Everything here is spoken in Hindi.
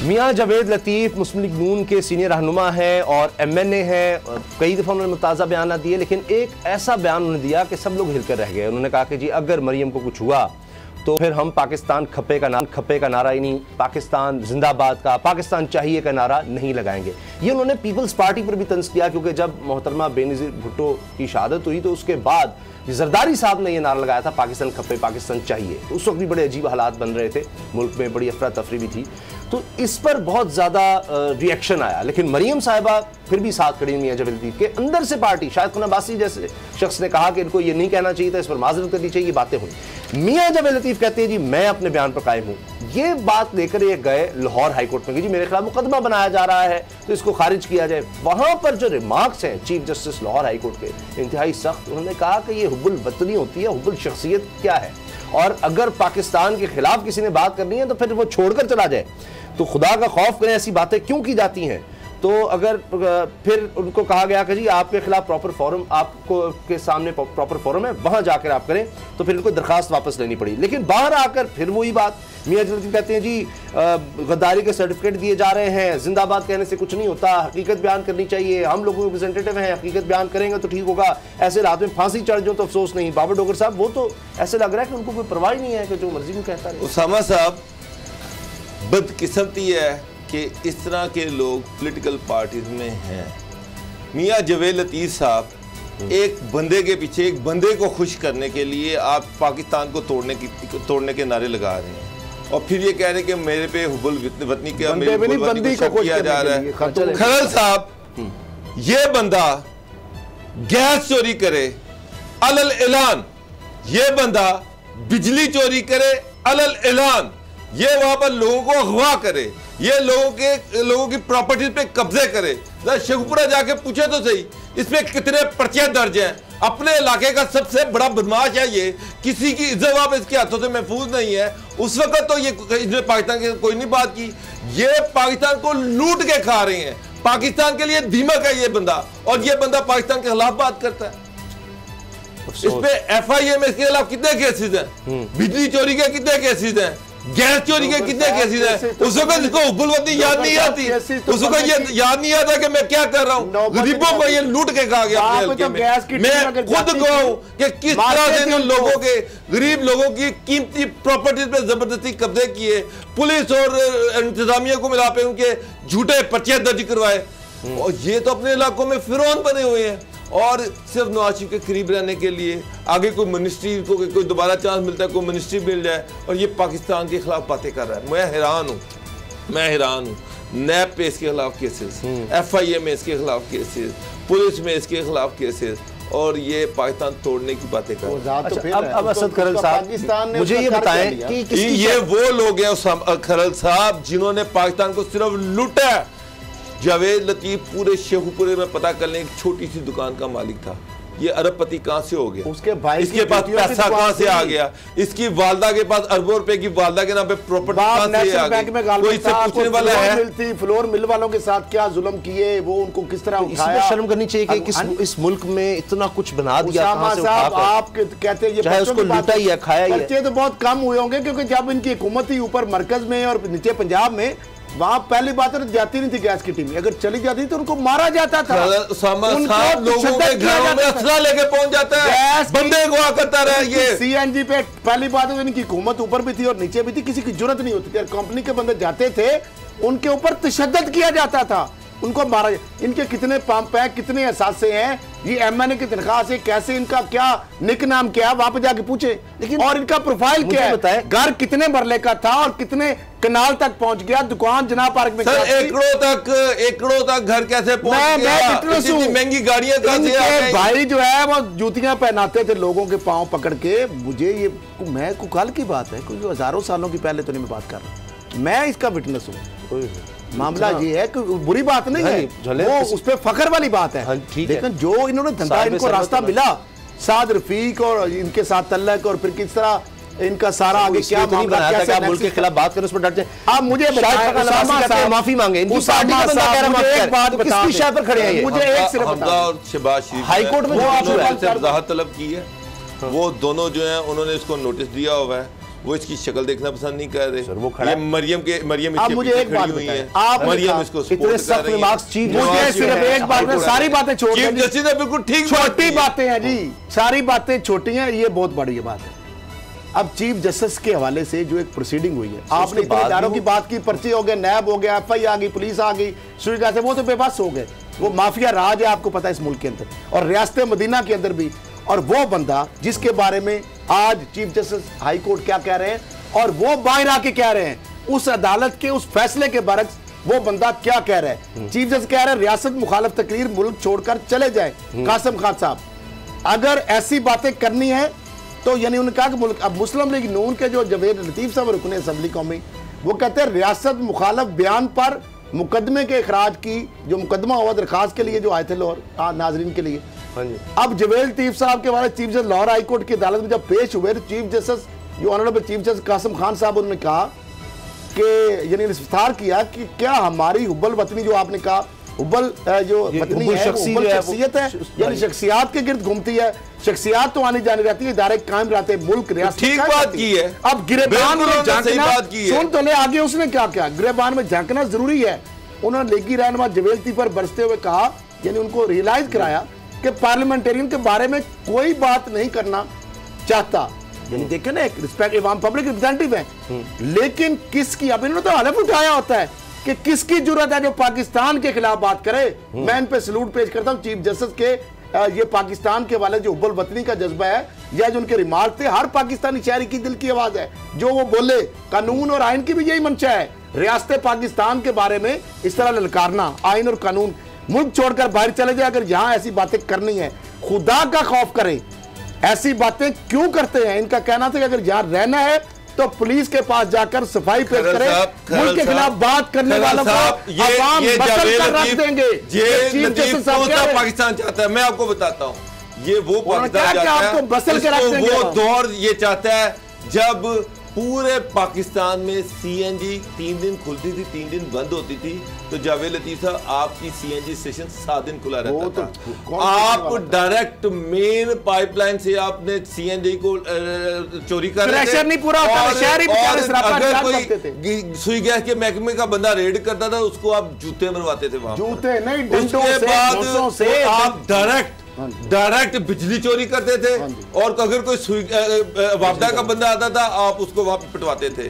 मियां जावेद लतीफ़ मुस्लिम लीग नून के सीनियर रहनुमा हैं और MNA हैं। कई दफ़ा उन्होंने मुताज़ा बयान दिए, लेकिन एक ऐसा बयान उन्होंने दिया कि सब लोग हिलकर रह गए। उन्होंने कहा कि जी अगर मरियम को कुछ हुआ तो फिर हम पाकिस्तान खप्पे का नारा ही नहीं, पाकिस्तान जिंदाबाद का, पाकिस्तान चाहिए का नारा नहीं लगाएंगे। ये उन्होंने पीपल्स पार्टी पर भी तंज किया, क्योंकि जब मोहतरमा बेनज़ीर भुट्टो की शहादत हुई तो उसके बाद जरदारी साहब ने यह नारा लगाया था पाकिस्तान खप्पे पाकिस्तान चाहिए। उस वक्त भी बड़े अजीब हालात बन रहे थे, मुल्क में बड़ी अफरा तफरी भी थी, तो इस पर बहुत ज़्यादा रिएक्शन आया। लेकिन मरियम साहिबा फिर भी साथ खड़ी मियां जावेद लतीफ़ के। अंदर से पार्टी, शायद खुना अब्बासी जैसे शख्स ने कहा कि इनको ये नहीं कहना चाहिए था, इस पर माजरत करनी चाहिए, बातें हुई। मियां जावेद लतीफ़ कहते हैं जी मैं अपने बयान पर कायम हूँ। ये बात लेकर ये गए लाहौर हाईकोर्ट में कि जी मेरे खिलाफ मुकदमा बनाया जा रहा है तो इसको खारिज किया जाए। वहां पर जो रिमार्क्स हैं चीफ जस्टिस लाहौर हाईकोर्ट के इंतहाई सख्त। उन्होंने कहा कि ये हुब्बुल वतनी होती है, हुब्बुल शख्सियत क्या है, और अगर पाकिस्तान के खिलाफ किसी ने बात करनी है तो फिर वो छोड़कर चला जाए। तो खुदा का खौफ करें, ऐसी बातें क्यों की जाती हैं। तो अगर फिर उनको कहा गया कि जी आपके खिलाफ प्रॉपर फोरम, आपको के सामने प्रॉपर फोरम है, वहां जाकर आप करें, तो फिर इनको दरखास्त वापस लेनी पड़ी। लेकिन बाहर आकर फिर वही बात, मियां जावेद लतीफ़ कहते हैं जी गद्दारी के सर्टिफिकेट दिए जा रहे हैं, जिंदाबाद कहने से कुछ नहीं होता, हकीकत बयान करनी चाहिए, हम लोगों के रिप्रेजेंटेटिव हैं, हकीकत बयान करेंगे तो ठीक होगा, ऐसे रात में फांसी चढ़ जाओ तो अफसोस नहीं। बाबर डोगर साहब वो तो ऐसे लग रहा है कि उनको कोई परवाह नहीं है कि जो मर्जी को कहता है। उसामा साहब बदकिस्मती है कि इस तरह के लोग पॉलिटिकल पार्टीज में हैं। मियां जावेद लतीफ़ साहब एक बंदे के पीछे, एक बंदे को खुश करने के लिए आप पाकिस्तान को तोड़ने के नारे लगा रहे हैं, और फिर ये कह रहे हैं कि मेरे पे हुब्बुल वतनी का किया जा रहा है। खलल साहब, ये बंदा गैस चोरी करे अलल ऐलान, ये बंदा बिजली चोरी करे अलल ऐलान, ये वहां पर लोगों को अगवा करे, ये लोगों की प्रॉपर्टी पे कब्जे करे। शेखपुरा जाके पूछे तो सही इसमें कितने पर्चे दर्ज हैं। अपने इलाके का सबसे बड़ा बदमाश है ये, किसी की इज्जत वापस इसके हाथों से महफूज नहीं है। उस वक्त तो ये इसने पाकिस्तान की कोई नहीं बात की, ये पाकिस्तान को लूट के खा रहे हैं। पाकिस्तान के लिए दीमक है ये बंदा, और ये बंदा पाकिस्तान के खिलाफ बात करता है। इस पे FIA में इसके खिलाफ कितने केसेस हैं, बिजली चोरी के कितने केसेस हैं, गैस चोरी के कितने केसेस हैं। उस वक्त इसको हुब्बुल वतनी याद नहीं आती, उस वक्त ये याद नहीं आता कि मैं क्या कर रहा हूँ, गरीबों को ये लूट के खा गया। मैं खुद कहूँ कि किस तरह से इन लोगों के, गरीब लोगों की कीमती प्रॉपर्टीज पे जबरदस्ती कब्जे किए, पुलिस और इंतजामिया को मिला पे उनके झूठे पर्चे दर्ज करवाए, और ये तो अपने इलाकों में फिरौन बने हुए हैं। और सिर्फ नवाज शरीफ के करीब रहने के लिए आगे कोई मिनिस्ट्री को कोई दोबारा चांस मिलता है, कोई मिनिस्ट्री मिल जाए, और ये पाकिस्तान के खिलाफ बातें कर रहा है। मैं हैरान हूँ। नैब पे इसके खिलाफ केसेस, FIA में इसके खिलाफ केसेस, पुलिस में इसके खिलाफ केसेस, और ये पाकिस्तान तोड़ने की बातें कर रहे हैं। अब असद खरल साहब मुझे ये बताएं कि ये वो लोग हैं खरल साहब जिन्होंने पाकिस्तान को सिर्फ लूटा है। जावेद लतीफ़ पूरे शेखपुरे में पता कर लें एक छोटी सी दुकान का मालिक था। ये अरबपति कहां से हो गया, उसके भाई इसके पास पैसा कहां से आ गया, इसकी वालदा के पास अरबों रुपए की वालदा के नाम पे प्रॉपर्टी कहां से आ गई, कोई इससे पूछने वाला है। फ्लोर मिल वालों के साथ क्या जुल्म किए, वो उनको किस तरह उठाया। इसमें शर्म करनी चाहिए कि इस मुल्क में इतना कुछ बना दिया। आप कहते हैं ये उसको लूटा ही है, खाया ही है। बच्चे तो बहुत कम हुए होंगे, क्योंकि जब इनकी हुकूमत ही ऊपर मरकज में और नीचे पंजाब में, वहां पहली बात तो जाती नहीं थी गैस की टीम, अगर चली जाती तो उनको मारा जाता था। लोगों के घरों में असला लेके पहुंच जाता है, बंदे अगवा करता रहा। ये CNG पे पहली बात तो इनकी हुकूमत ऊपर भी थी और नीचे भी थी, किसी की जरूरत नहीं होती थी। कंपनी के बंदे जाते थे, उनके ऊपर तशद्दुद किया जाता था, उनको मारा। इनके कितने पंप है, कितने असासे हैं, ये MNA की तनख्वाह से कैसे, इनका क्या निक नाम क्या है, वहां पे जाके पूछे। लेकिन और इनका प्रोफाइल क्या है, घर कितने मरले का था और कितने कनाल तक पहुंच गया, दुकान जनाब पार्क में सर एकड़ों तक घर कैसे पहुंच गया, इतनी महंगी गाड़ियां कैसे आ गई। भाई जो है वो जूतियां पहनाते थे लोगों के पांव पकड़ के। मुझे ये मैं को कल की बात है, कोई हजारों सालों की पहले तो नहीं मैं बात कर रहा, मैं इसका विटनेस हूँ। मामला ये है कि बुरी बात नहीं है, वो उस पर फख्र वाली बात है। लेकिन जो इन्होंने धंधा, इनको रास्ता मिला, साद रफीक और इनके साथ तल्लक, और फिर किस तरह इनका सारा आगे क्या मामला कैसे मुल्क के खिलाफ बात करें, उस पर डट जाए। आप मुझे माफी मांगे, मुझे एक सिर्फ हाई कोर्ट में वजाहत तलब की है। वो दोनों जो है उन्होंने इसको नोटिस दिया हुआ है, वो इसकी शक्ल देखना पसंद नहीं कर रहे। सर, वो खड़ा ये है। मरियम आप इसके मुझे पीछे एक बात खड़ी हुई है, बताएं, आप मरियम इसको इतने सपोर्ट सख्त कर रही रिमार्क्स है। चीफ मुझे जस्टिस सिर्फ हैं, एक बात में सारी बातें छोड़ चीफ दें। जस्टिस ने बिल्कुल ठीक बात छोटी की। बातें हैं जी, सारी बातें छोटी हैं, ये बहुत बड़ी बात है। अब चीफ जस्टिस के हवाले से जो एक प्रोसीडिंग हुई है, आपने इतने इदारों की बात की, पर्ची हो गए, नैब हो गया, एफआई आ गई, पुलिस आ गई, सुविधा से वो तो बेबस हो गए। वो माफिया राज है, आपको पता है इस मुल्क के अंदर और रियासत मदीना के अंदर भी। और वो बंदा जिसके बारे में आज चीफ जस्टिस हाई कोर्ट क्या कह रहे हैं और वो बाहर आके कह रहे हैं, उस अदालत के उस फैसले के बरक्स वो बंदा क्या कह रहा है। चीफ जस्टिस कह रहे हैं रियासत मुखालिफ तकरीर मुल्क छोड़कर चले जाए। कासिम खान साहब, अगर ऐसी बातें करनी है तो यानी उन्होंने कहा कि मुल्क अब मुस्लिम लीग नून के जो जवेद लतीफ साहब रुकने असेंबली कौमी, वो कहते हैं रियासत मुखालिफ बयान पर मुकदमे के इखराज की जो मुकदमा हुआ दरखास्त के लिए जो आए थे लाहौर नाजरीन के लिए। हाँ जी। अब जवेद लतीफ साहब के बारे chief justice Lahore high court की अदालत में जब पेश हुए तो चीफ जस्टिस जो honourable chief justice Qasim Khan साहब उन्होंने कहा कि यानी विस्तार किया कि क्या हमारी हुब्बल वतनी जो आपने कहा हुब्बल जो वतनी है, हुब्बल शख्सियत है, यानी शख्सियात के गिर्द घूमती है, शख्सियात तो आनी जानी रहती है, इदारे कायम रहते हैं, मुल्क रियासत ठीक बात की है। अब गिरबान में झांकना, सुन तो ले आगे उसने क्या किया, गिरबान में झांकना जरूरी है। उन्होंने लीगी रहनुमा जवेद लतीफ पर बरसते हुए कहा, यानी उनको रियलाइज कराया कि पार्लियामेंटेरियन के बारे में कोई बात नहीं करना चाहता। यानी देखे ना, एक रिस्पेक्ट इमाम पब्लिक रिप्रेजेंटेटिव है, लेकिन किसकी, अब इन्होंने तो हलफ उठाया होता है कि किसकी जरूरत है जो पाकिस्तान के खिलाफ बात करे। मैं इन पे सलूट पेश करता हूं चीफ जस्टिस के, ये पाकिस्तान के वाले जो हुब्बल वतनी का जज्बा है या जो उनके रिमार्क थे, हर पाकिस्तानी शहरी की दिल की आवाज है जो वो बोले। कानून और आइन की भी यही मंशा है, रियासत पाकिस्तान के बारे में इस तरह ललकारना, आइन और कानून, मुल्क छोड़कर बाहर चले जाए। अगर यहां ऐसी बातें करनी है, खुदा का खौफ करें, ऐसी बातें क्यों करते हैं। इनका कहना था कि अगर यहां रहना है तो पुलिस के पास जाकर सफाई पेश करें, मुल्क के खिलाफ बात करने वालों को अवाम बदल कर रख देंगे। ये पाकिस्तान चाहता है, मैं आपको बताता हूं, ये वो पाकिस्तान चाहता है, बसल के रख देंगे। वो दौर ये चाहता है जब पूरे पाकिस्तान में सीएनजी 3 दिन खुलती थी, 3 दिन बंद होती थी, तो जावेद लतीफ साहब आपकी सीएनजी स्टेशन 7 दिन खुला रहता था। आप डायरेक्ट मेन पाइपलाइन से आपने सीएनजी को चोरी कर रहे थे, नहीं पूरा होता है, शहरी बेचारे अगर कोई सुई गैस के महकमे का बंदा रेड करता था उसको आप जूते मरवाते थे वहां, जूते नहीं, उसके बाद आप डायरेक्ट बिजली चोरी करते थे, और अगर कोई वापदा का बंदा आता था आप उसको वहां पिटवाते थे।